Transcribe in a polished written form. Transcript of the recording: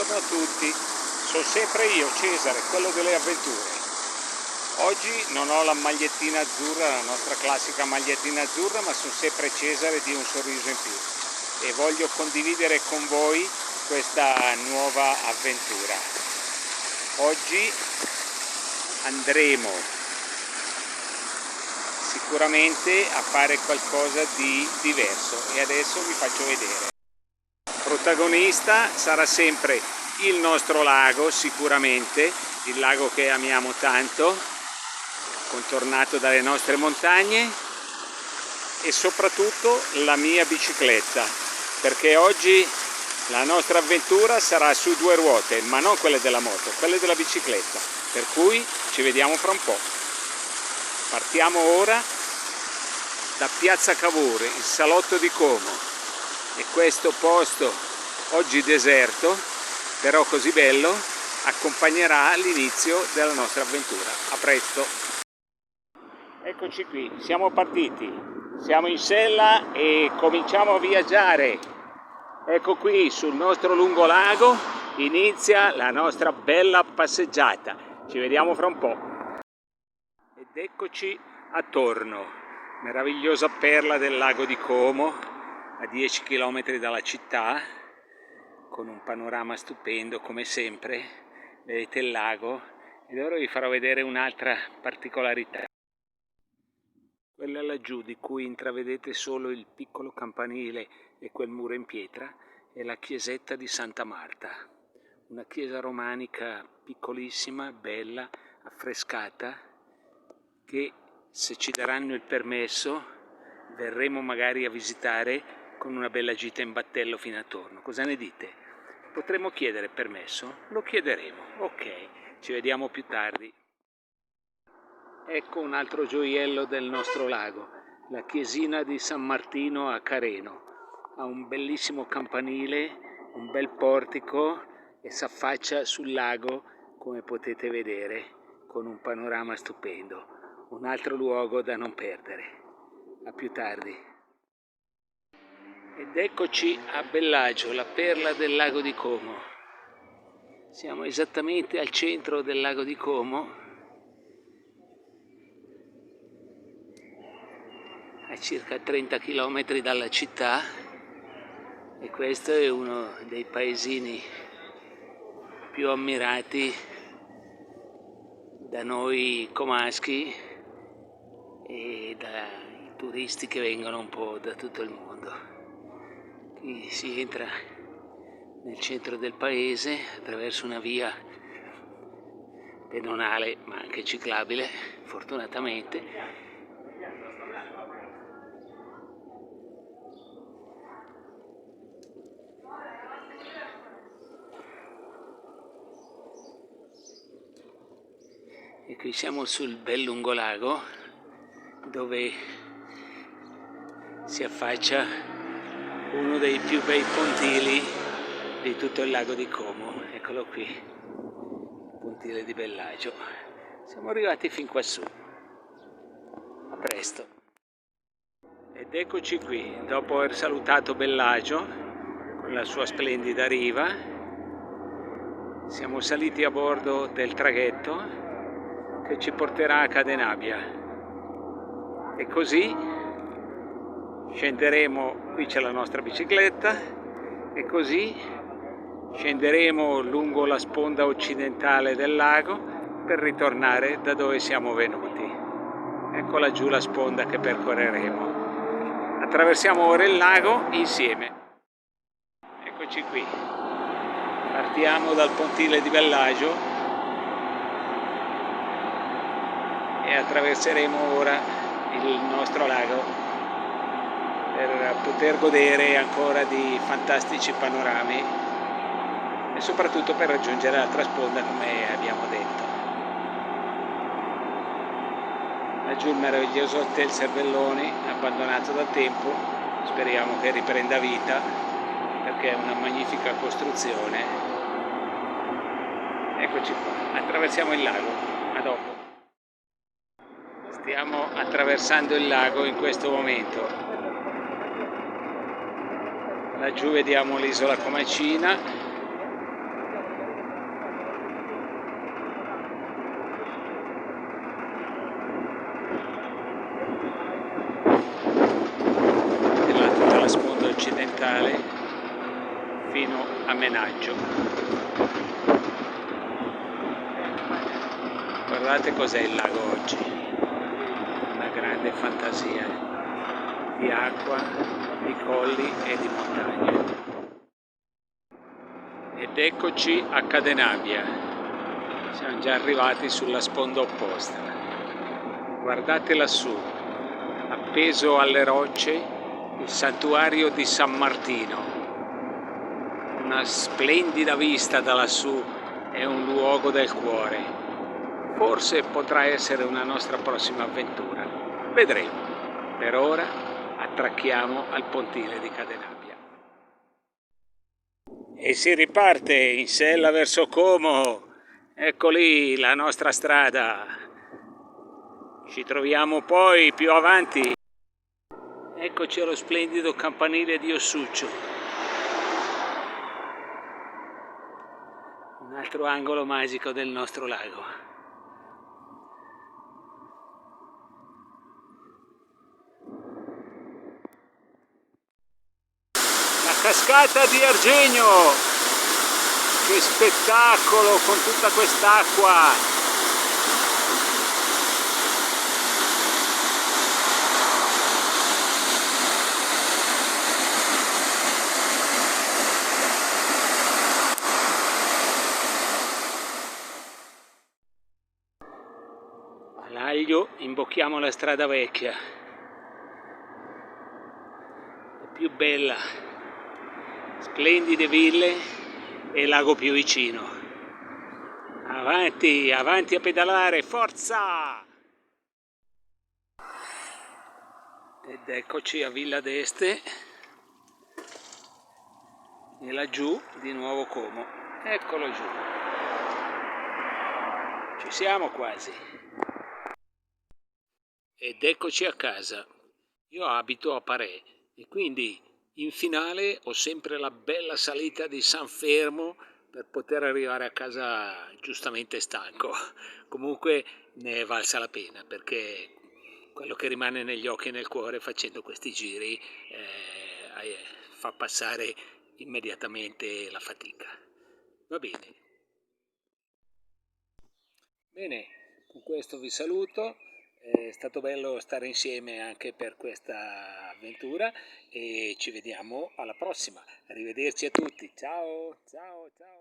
Buongiorno a tutti, sono sempre io Cesare, quello delle avventure. Oggi non ho la magliettina azzurra, la nostra classica magliettina azzurra, ma sono sempre Cesare di un sorriso in più e voglio condividere con voi questa nuova avventura. Oggi andremo sicuramente a fare qualcosa di diverso e adesso vi faccio vedere. Protagonista sarà sempre il nostro lago, sicuramente, il lago che amiamo tanto, contornato dalle nostre montagne, e soprattutto la mia bicicletta, perché oggi la nostra avventura sarà su due ruote, ma non quelle della moto, quelle della bicicletta, per cui ci vediamo fra un po'. Partiamo ora da Piazza Cavour, il salotto di Como. E questo posto, oggi deserto, però così bello, accompagnerà l'inizio della nostra avventura. A presto! Eccoci qui, siamo partiti, siamo in sella e cominciamo a viaggiare. Ecco qui, sul nostro lungo lago, inizia la nostra bella passeggiata. Ci vediamo fra un po'. Ed eccoci attorno, meravigliosa perla del lago di Como, a 10 km dalla città, con un panorama stupendo come sempre. Vedete il lago ed ora vi farò vedere un'altra particolarità. Quella laggiù, di cui intravedete solo il piccolo campanile e quel muro in pietra, è la chiesetta di Santa Marta, una chiesa romanica piccolissima, bella, affrescata, che se ci daranno il permesso verremo magari a visitare con una bella gita in battello fino a Torno. Cosa ne dite? Potremmo chiedere permesso? Lo chiederemo. Ok, ci vediamo più tardi. Ecco un altro gioiello del nostro lago, la chiesina di San Martino a Careno. Ha un bellissimo campanile, un bel portico e s'affaccia sul lago, come potete vedere, con un panorama stupendo. Un altro luogo da non perdere. A più tardi. Ed eccoci a Bellagio, la perla del lago di Como. Siamo esattamente al centro del lago di Como, a circa 30 km dalla città, e questo è uno dei paesini più ammirati da noi comaschi e dai turisti che vengono un po' da tutto il mondo. Qui si entra nel centro del paese attraverso una via pedonale ma anche ciclabile, fortunatamente. E qui siamo sul bel lungolago dove si affaccia uno dei più bei pontili di tutto il lago di Como. Eccolo qui, il pontile di Bellagio. Siamo arrivati fin quassù. A presto. Ed eccoci qui, dopo aver salutato Bellagio con la sua splendida riva, siamo saliti a bordo del traghetto che ci porterà a Cadenabia. E così scenderemo, qui c'è la nostra bicicletta, e così scenderemo lungo la sponda occidentale del lago per ritornare da dove siamo venuti. Ecco laggiù la sponda che percorreremo. Attraversiamo ora il lago insieme. Eccoci qui. Partiamo dal pontile di Bellagio e attraverseremo ora il nostro lago per poter godere ancora di fantastici panorami e soprattutto per raggiungere l'altra sponda, come abbiamo detto. Laggiù il meraviglioso Hotel Cervelloni, abbandonato da tempo, speriamo che riprenda vita perché è una magnifica costruzione. Eccoci qua, attraversiamo il lago, a dopo. Stiamo attraversando il lago in questo momento. Laggiù vediamo l'isola Comacina a Menaggio. Guardate cos'è il lago oggi, una grande fantasia di acqua, di colli e di montagne. Ed eccoci a Cadenabia, siamo già arrivati sulla sponda opposta. Guardate lassù, appeso alle rocce, il santuario di San Martino. Una splendida vista da lassù, è un luogo del cuore. Forse potrà essere una nostra prossima avventura. Vedremo. Per ora attracchiamo al pontile di Cadenabia. E si riparte in sella verso Como. Ecco lì la nostra strada. Ci troviamo poi più avanti. Eccoci allo splendido campanile di Ossuccio. Un altro angolo magico del nostro lago. La cascata di Argenio! Che spettacolo con tutta quest'acqua! All'Aglio imbocchiamo la strada vecchia, la più bella, splendide ville e lago più vicino. Avanti, avanti a pedalare, forza! Ed eccoci a Villa d'Este e laggiù di nuovo Como. Eccolo giù. Ci siamo quasi. Ed eccoci a casa. Io abito a Parè e quindi in finale ho sempre la bella salita di San Fermo per poter arrivare a casa giustamente stanco. Comunque ne è valsa la pena, perché quello che rimane negli occhi e nel cuore facendo questi giri fa passare immediatamente la fatica. Va bene. Bene, con questo vi saluto. È stato bello stare insieme anche per questa avventura e ci vediamo alla prossima. Arrivederci a tutti. Ciao, ciao, ciao.